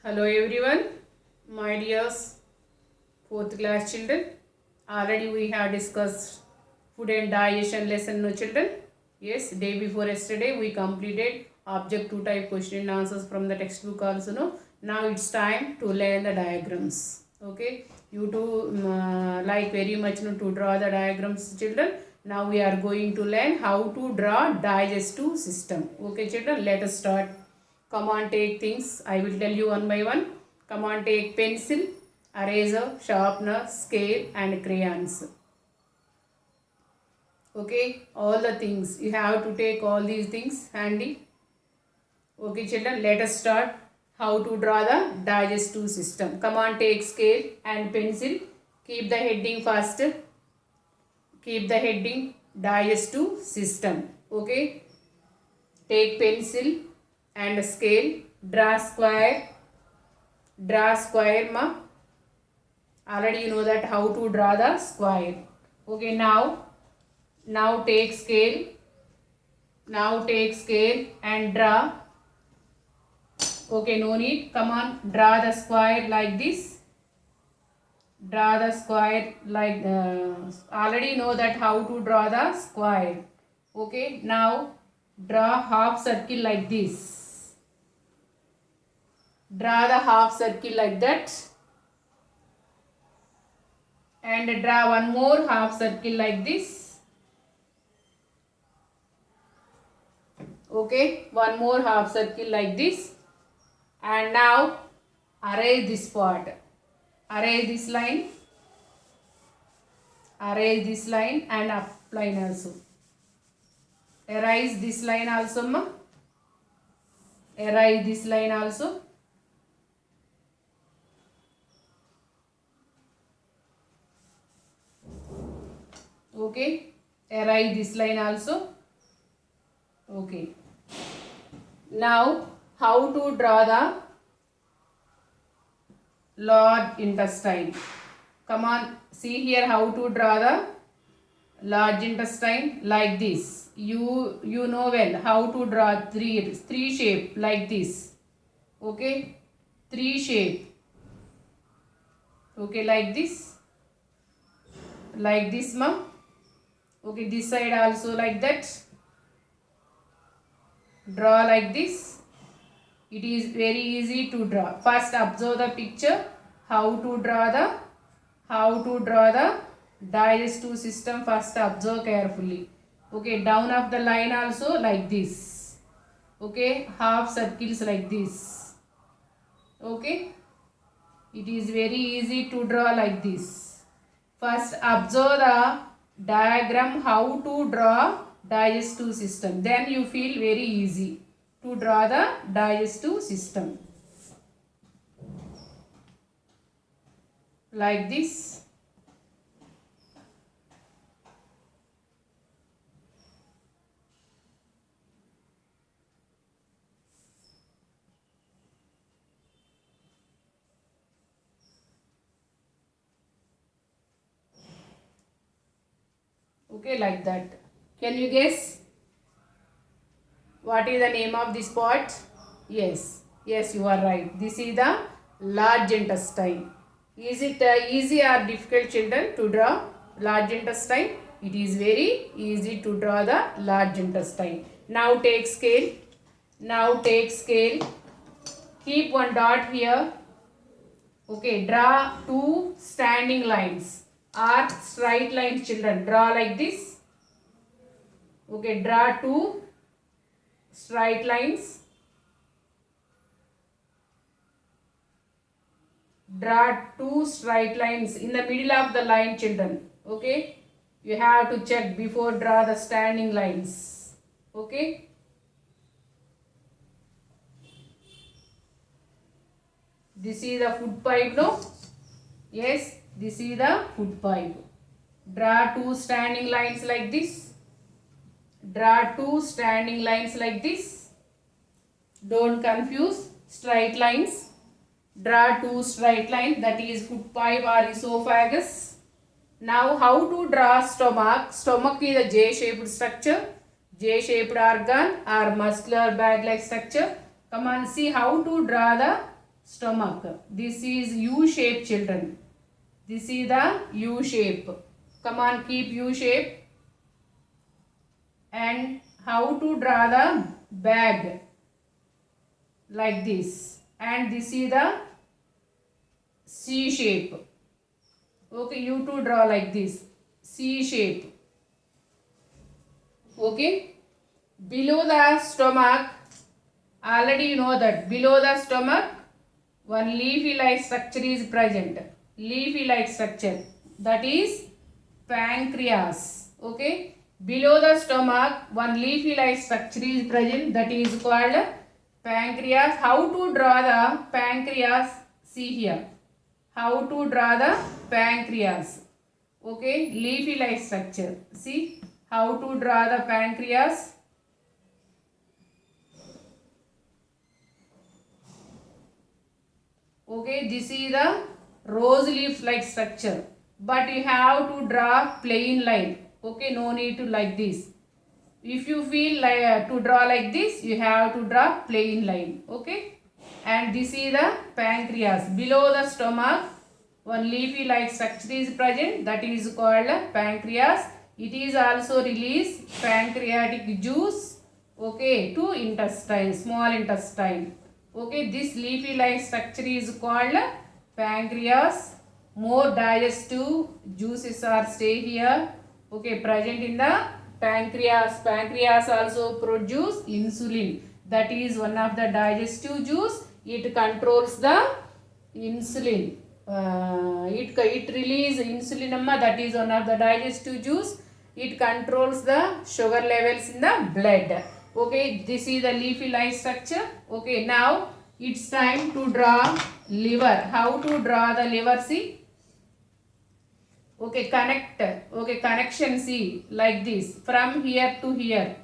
Hello everyone, my dears 4th class children. Already we have discussed food and digestion lesson, no children. Yes, day before yesterday we completed object 2 type question and answers from the textbook also. No, now it's time to learn the diagrams. Okay, you too like very much to draw the diagrams, children. Now we are going to learn how to draw digestive system. Okay, children, let us start. Come on, take things. I will tell you one by one. Come on, take pencil, eraser, sharpener, scale and crayons. Okay, all the things. You have to take all these things handy. Okay, children, let us start how to draw the digestive system. Come on, take scale and pencil. Keep the heading first. Keep the heading digestive system. Okay, take pencil and scale. Draw square ma. Already you know that how to draw the square. Okay, now take scale and draw. Okay, no need. Come on, draw the square like this. Draw the square like already know that how to draw the square. Okay, now draw half circle like this. Draw the half circle like that and draw one more half circle like this. Okay, one more half circle like this, and now erase this part. Erase this line and up line also. Erase this line also, ma. Erase this line also. Okay, erase this line also. Okay, now how to draw the large intestine. Come on, see here how to draw the large intestine like this. You know well how to draw three shape like this. Okay, three shape. Okay, like this ma. Okay, this side also like that. Draw like this. It is very easy to draw. First observe the picture how to draw the digestive system. First observe carefully. Okay, down of the line also like this. Okay, half circles like this. Okay, it is very easy to draw like this. First observe the diagram how to draw digestive system. Then you feel very easy to draw the digestive system. Like this. Okay, like that. Can you guess what is the name of this part? Yes, you are right. This is the large intestine. Is it easy or difficult, children, to draw large intestine? It is very easy to draw the large intestine. Now take scale. Keep one dot here. Okay, draw two standing lines or straight lines, children. Draw like this. Okay, draw two straight lines. Draw two straight lines in the middle of the line, children. Okay, you have to check before draw the standing lines. Okay, this is the food pipe, no? Yes, this is the food pipe. Draw two standing lines like this. Draw two standing lines like this. Don't confuse straight lines. Draw two straight lines, that is food pipe or esophagus. Now how to draw stomach? Stomach is a J-shaped structure, J-shaped organ or muscular bag-like structure. Come on, see how to draw the stomach. This is U shape, children. This is the U shape. Come on, keep U shape. And how to draw the bag? Like this. And this is the C shape. Okay, you to draw like this. C shape. Okay. Below the stomach, already you know that below the stomach one leafy like structure is present. Leafy like structure, that is pancreas. Okay. Below the stomach one leafy like structure is present, that is called pancreas. How to draw the pancreas? See here. How to draw the pancreas? Okay, leafy like structure. See how to draw the pancreas? Okay, this is the rose leaf like structure, but you have to draw plain line. Okay, no need to like this. If you feel like to draw like this, you have to draw plain line. Okay, and this is the pancreas. Below the stomach one leafy like structure is present, that is called pancreas. It is also release pancreatic juice, okay, to intestine, small intestine. Okay, this leafy like structure is called pancreas. More digestive juices are stay here, okay, present in the pancreas. Pancreas also produce insulin, that is one of the digestive juice. It controls the insulin. It release insulin, amma, that is one of the digestive juice. It controls the sugar levels in the blood. Okay, this is the leafy like structure. Okay, now it's time to draw liver. How to draw the liver? See. Okay, connect. Okay, connection. See, like this. From here to here.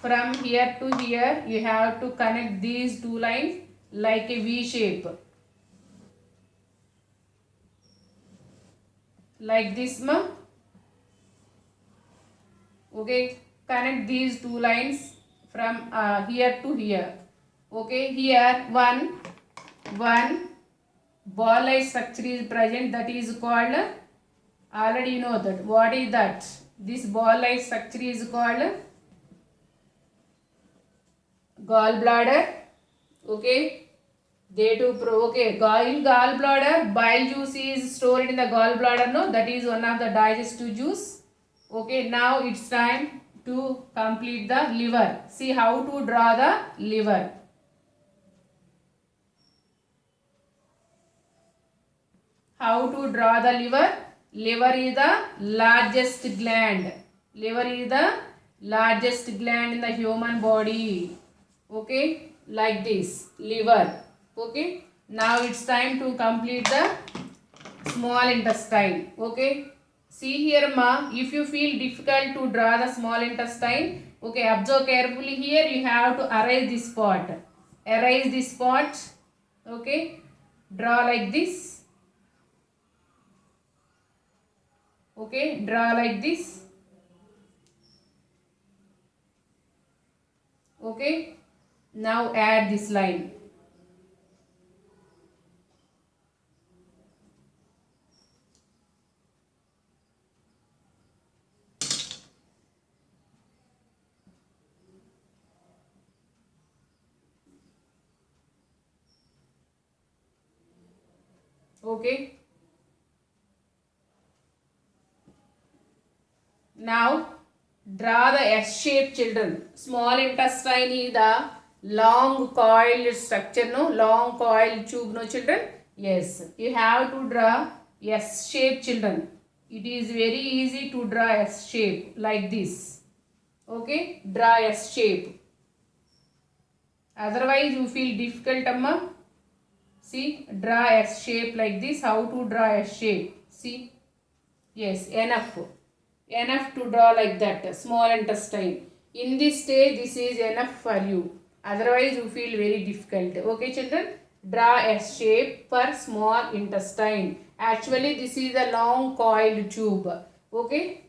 From here to here, you have to connect these two lines like a V shape. Like this, ma. Okay, connect these two lines from here to here. Okay, here one ball like structure is present, that is called, already you know that. What is that? This ball like structure is called gallbladder. Okay, they to okay, gallbladder bile juice is stored in the gallbladder, no, that is one of the digestive juice. Okay, now it's time to complete the liver. See how to draw the liver. How to draw the liver? Liver is the largest gland. Liver is the largest gland in the human body. Okay, like this, liver. Okay, now it's time to complete the small intestine. Okay, see here, ma, if you feel difficult to draw the small intestine, okay, observe carefully here. You have to erase this part. Erase this part. Okay, draw like this. Okay, draw like this. Okay, now add this line. Okay, now draw the S shape, children. Small intestine is the long coiled structure, no, long coiled tube, no, children. Yes, you have to draw S shape, children. It is very easy to draw S shape like this. Okay, draw S shape. Otherwise you feel difficult, amma. See, draw S shape like this. How to draw S shape? See, yes, enough. Enough to draw like that, small intestine. In this stage, this is enough for you. Otherwise, you feel very difficult. Okay, children? Draw S shape for small intestine. Actually, this is a long coiled tube. Okay?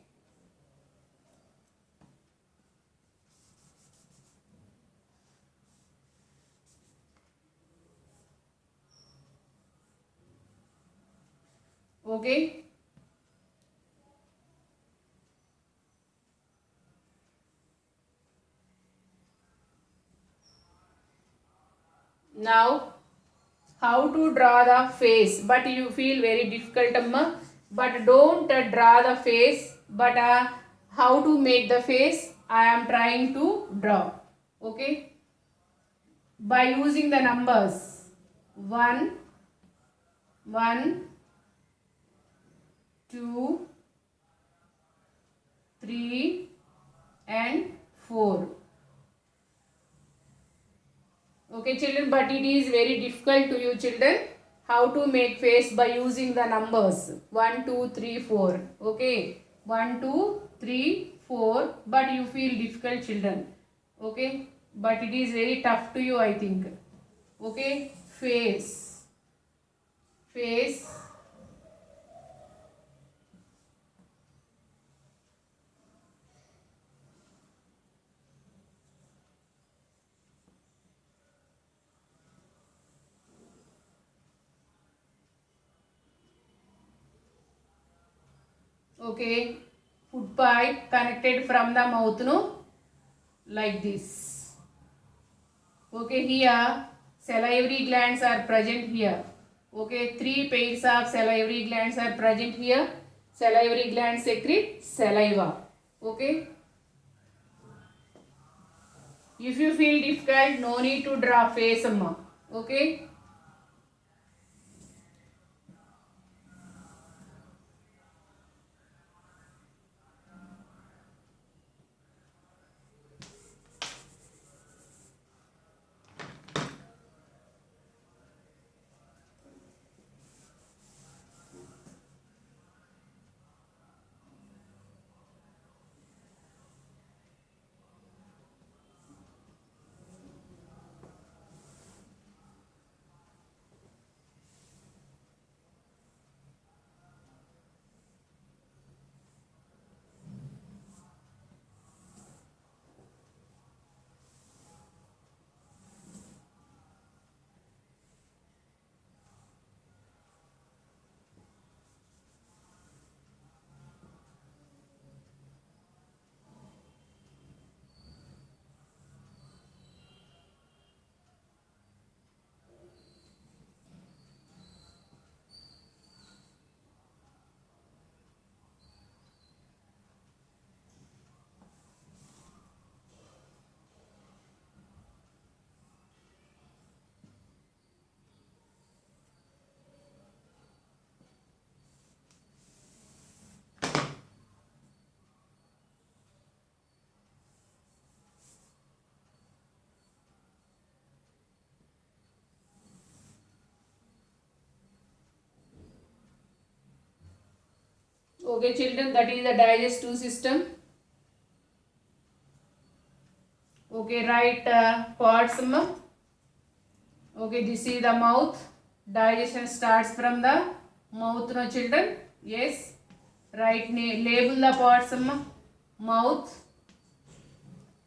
Okay. Now how to draw the face, but you feel very difficult amma, but don't draw the face, but how to make the face I am trying to draw. Okay, by using the numbers 1 1 2 3 and 4. Okay children, but it is very difficult to you children how to make face by using the numbers 1 2 3 4. Okay, 1 2 3 4, but you feel difficult children. Okay, but it is very tough to you I think. Okay, face face. Okay, food pipe connected from the mouth, no, like this. Okay, here salivary glands are present here. Okay, 3 pairs of salivary glands are present here. Salivary glands secrete saliva. Okay, if you feel difficult, no need to draw face amma. Okay, okay children, that is the digestive system. Okay, right parts amma. Okay, this is the mouth. Digestion starts from the mouth, no children. Yes, right, label the parts amma. Mouth.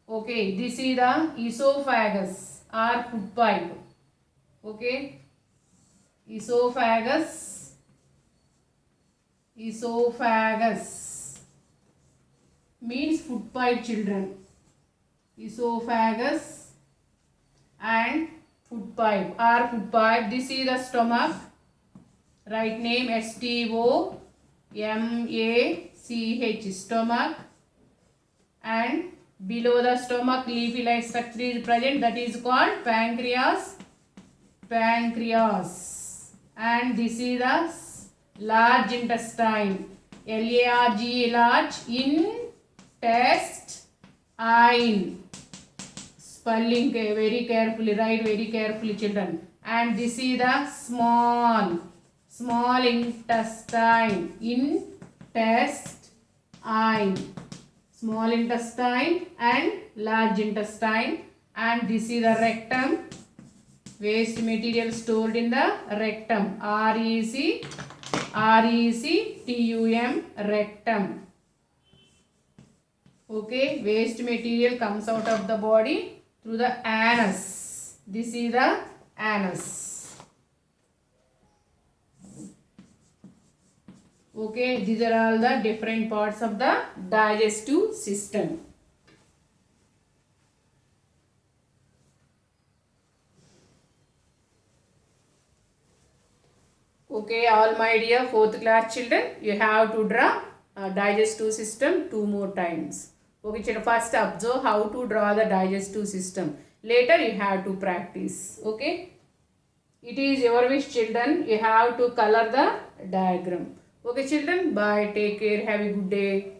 Okay, this is the esophagus or food pipe. Okay, esophagus. Esophagus means food pipe children. Esophagus and food pipe or food pipe. This is the stomach. Right name STOMACH, stomach. And below the stomach leafy-like structure is present, that is called pancreas. Pancreas. And this is the large intestine. LARGE, large. Intestine. Spelling very carefully, write very carefully children. And this is the small intestine. Intestine. Small intestine and large intestine. And this is the rectum. Waste material stored in the rectum. RECTUM, rectum. Okay, waste material comes out of the body through the anus. This is the anus. Okay, these are all the different parts of the digestive system. Okay, all my dear fourth class children, you have to draw a digestive system 2 more times. Okay, children, first observe how to draw the digestive system. Later you have to practice. Okay, it is your wish, children. You have to color the diagram. Okay, children, bye. Take care. Have a good day.